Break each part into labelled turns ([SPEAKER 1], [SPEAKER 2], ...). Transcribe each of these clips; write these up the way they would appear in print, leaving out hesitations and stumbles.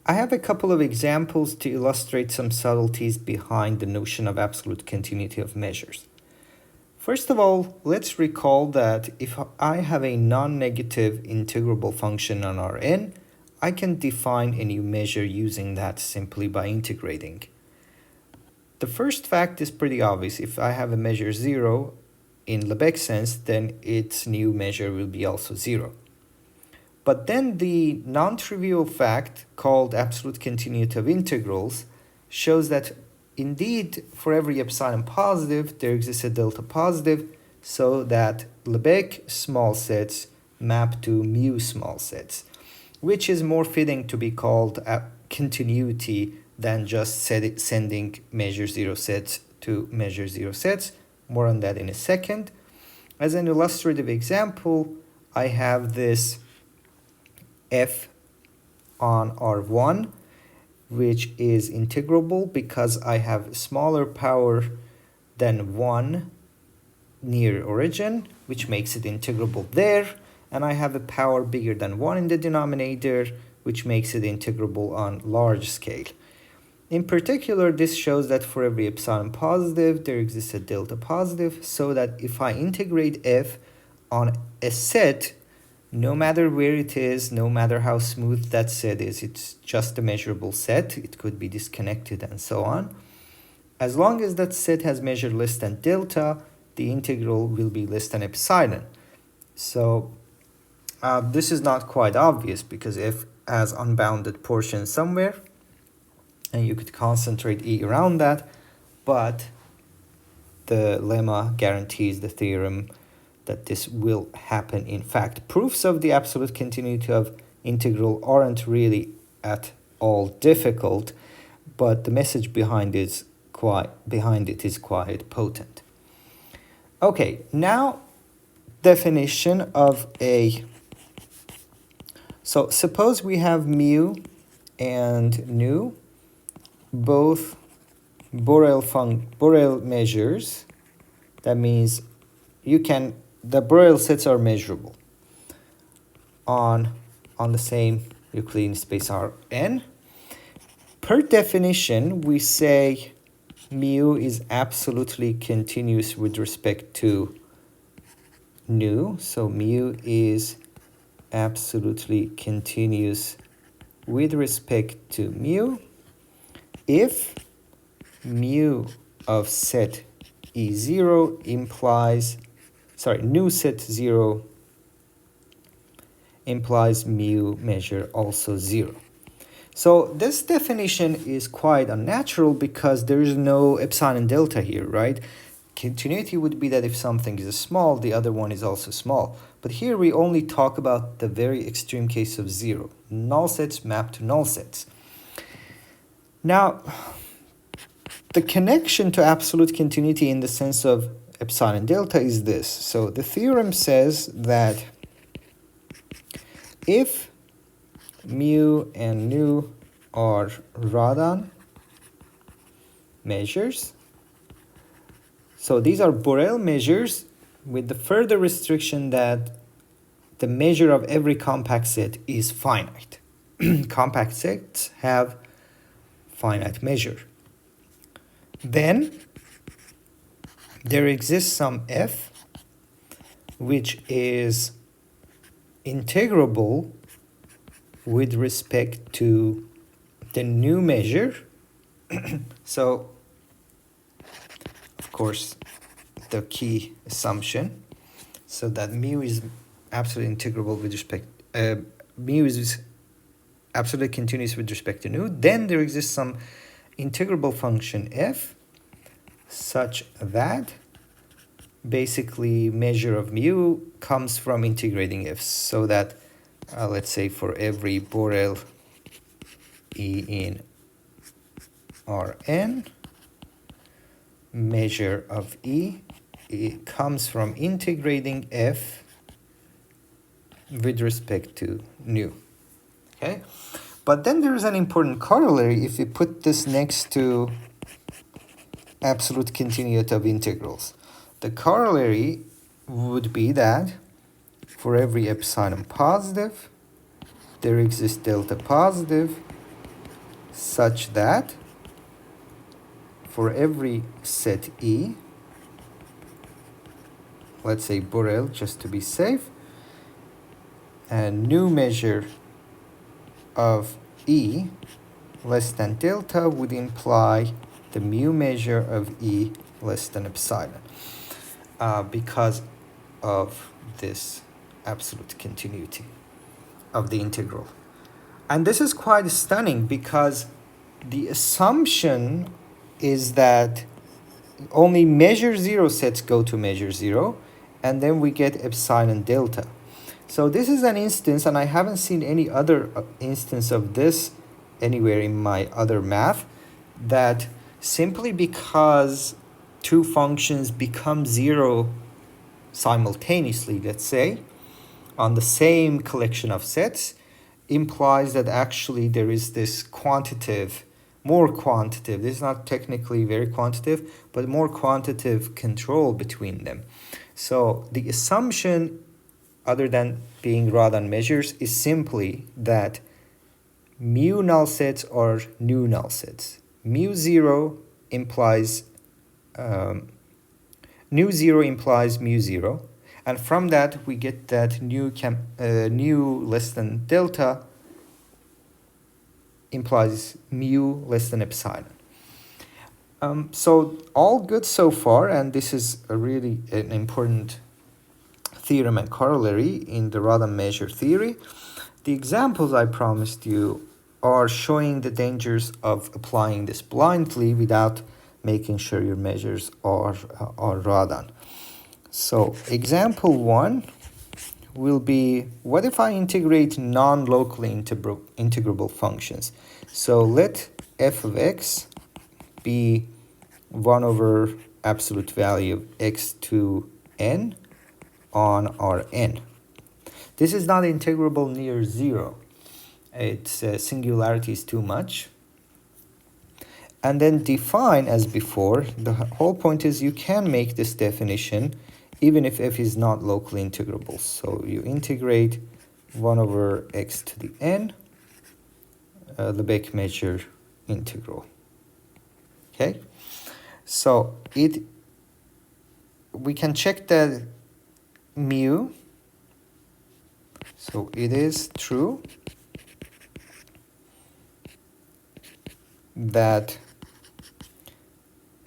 [SPEAKER 1] I have a couple of examples to illustrate some subtleties behind the notion of absolute continuity of measures. First of all, let's recall that if I have a non-negative integrable function on Rn, I can define a new measure using that simply by integrating. The first fact is pretty obvious. If I have a measure 0 in Lebesgue sense, then its new measure will be also 0. But then the non-trivial fact called absolute continuity of integrals shows that indeed for every epsilon positive there exists a delta positive, so that Lebesgue small sets map to mu small sets, which is more fitting to be called a continuity than just sending measure 0 sets to measure 0 sets. More on that in a second. As an illustrative example, I have this f on R1, which is integrable because I have smaller power than 1 near origin, which makes it integrable there, and I have a power bigger than 1 in the denominator, which makes it integrable on large scale. In particular, this shows that for every epsilon positive, there exists a delta positive, so that if I integrate f on a set, no matter where it is, no matter how smooth that set is, it's just a measurable set. It could be disconnected and so on. As long as that set has measure less than delta, the integral will be less than epsilon. So this is not quite obvious because f has unbounded portion somewhere, and you could concentrate E around that, but the lemma guarantees the theorem that this will happen. In fact, proofs of the absolute continuity of integral aren't really at all difficult, but the message behind it is quite potent. Okay, now definition of a. So suppose we have mu and nu, both Borel measures. That means the Borel sets are measurable on the same Euclidean space Rn. Per definition, we say mu is absolutely continuous with respect to nu. So mu is absolutely continuous with respect to mu if mu of set E0 implies, nu set 0 implies mu measure also 0. So this definition is quite unnatural because there is no epsilon and delta here, right? Continuity would be that if something is small, the other one is also small. But here we only talk about the very extreme case of 0. Null sets map to null sets. Now, the connection to absolute continuity in the sense of epsilon and delta is this. So the theorem says that if mu and nu are Radon measures, so these are Borel measures with the further restriction that the measure of every compact set is finite. Compact sets have finite measure. Then there exists some f which is integrable with respect to the new measure. So, of course, the key assumption, so that mu is absolutely integrable with respect, mu is absolutely continuous with respect to nu. Then there exists some integrable function f such that basically measure of mu comes from integrating f, so that let's say for every Borel E in Rn, measure of E, it comes from integrating f with respect to nu. Okay, but then there is an important corollary if we put this next to absolute continuity of integrals. The corollary would be that for every epsilon positive, there exists delta positive, such that for every set E, let's say Borel just to be safe, a new measure of E less than delta would imply the mu measure of E less than epsilon because of this absolute continuity of the integral. And this is quite stunning because the assumption is that only measure zero sets go to measure zero, and then we get epsilon delta. So this is an instance, and I haven't seen any other instance of this anywhere in my other math, that simply because two functions become zero simultaneously, let's say, on the same collection of sets, implies that actually there is this more quantitative, this is not technically very quantitative, but more quantitative control between them. So the assumption, other than being Radon measures, is simply that mu null sets are new null sets. Mu zero implies mu zero, and from that we get that nu less than delta implies mu less than epsilon. So all good so far, and this is a really an important theorem and corollary in the Radon measure theory. The examples I promised you are showing the dangers of applying this blindly without making sure your measures are Radon. So example 1 will be, what if I integrate non-locally integrable functions? So let f of x be 1 over absolute value of x to n on Rn. This is not integrable near zero. Its singularity is too much. And then define as before. The whole point is you can make this definition even if f is not locally integrable. So you integrate 1 over x to the n, Lebesgue measure integral. Okay, so we can check that mu. So it is true that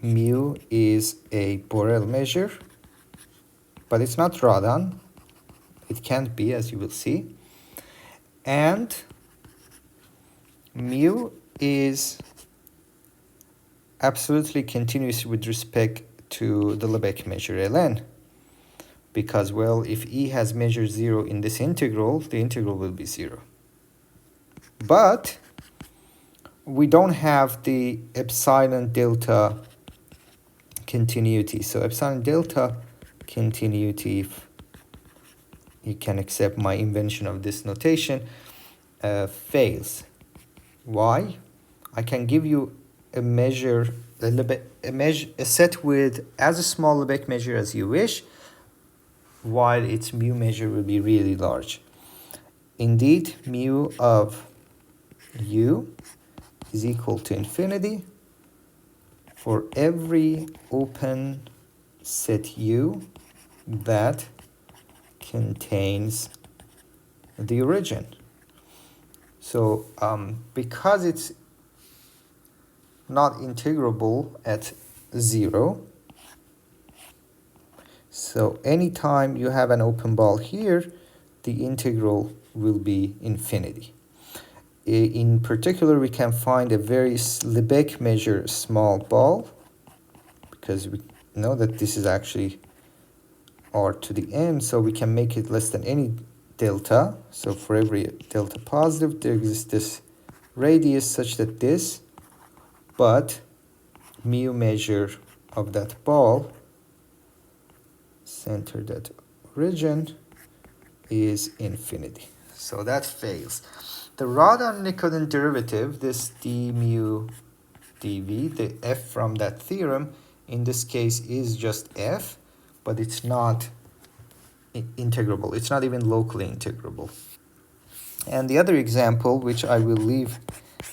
[SPEAKER 1] mu is a Borel measure, but it's not Radon. It can't be, as you will see. And mu is absolutely continuous with respect to the Lebesgue measure ln. Because, well, if E has measure 0 in this integral, the integral will be 0. But we don't have the epsilon delta continuity. So epsilon delta continuity, if you can accept my invention of this notation, fails. Why? I can give you a measure, a set with as small Lebesgue measure as you wish, while its mu measure will be really large. Indeed, mu of u is equal to infinity for every open set u that contains the origin. So because it's not integrable at 0, so anytime you have an open ball here, the integral will be infinity. In particular, we can find a very Lebesgue measure small ball, because we know that this is actually r to the n, so we can make it less than any delta. So for every delta positive, there exists this radius such that this, but mu measure of that ball centered at origin is infinity. So that fails. The Radon-Nikodym derivative, this d mu dv, the f from that theorem, in this case is just f, but it's not integrable. It's not even locally integrable. And the other example, which I will leave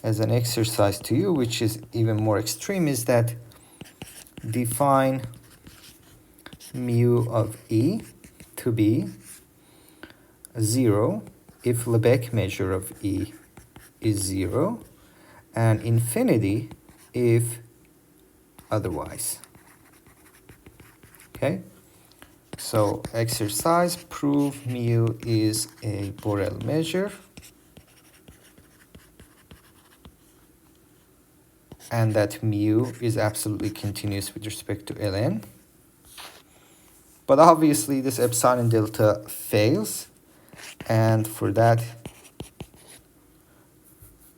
[SPEAKER 1] as an exercise to you, which is even more extreme, is that define mu of E to be 0 if Lebesgue measure of E is 0, and infinity if otherwise. Okay, so exercise, prove mu is a Borel measure and that mu is absolutely continuous with respect to ln. But obviously this epsilon delta fails, and for that,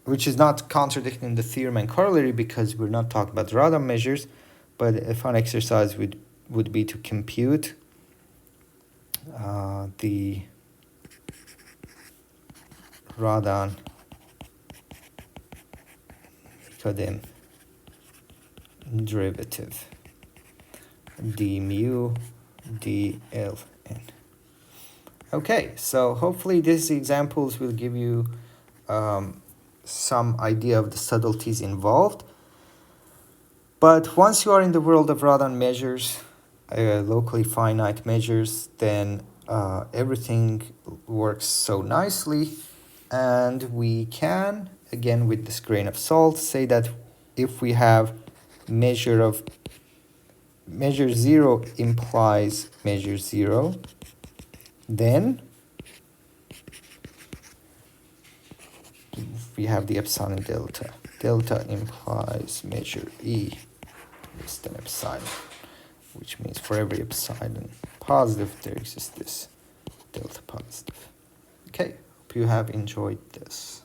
[SPEAKER 1] which is not contradicting the theorem and corollary because we're not talking about Radon measures, but a fun exercise would be to compute the Radon-Nikodym derivative d mu dln. Okay, so hopefully these examples will give you some idea of the subtleties involved. But once you are in the world of Radon measures, locally finite measures, then everything works so nicely, and we can, again with this grain of salt, say that if we have measure 0 implies measure 0, then we have the epsilon and delta. Delta implies measure E less than epsilon, which means for every epsilon positive, there exists this delta positive. Okay, hope you have enjoyed this.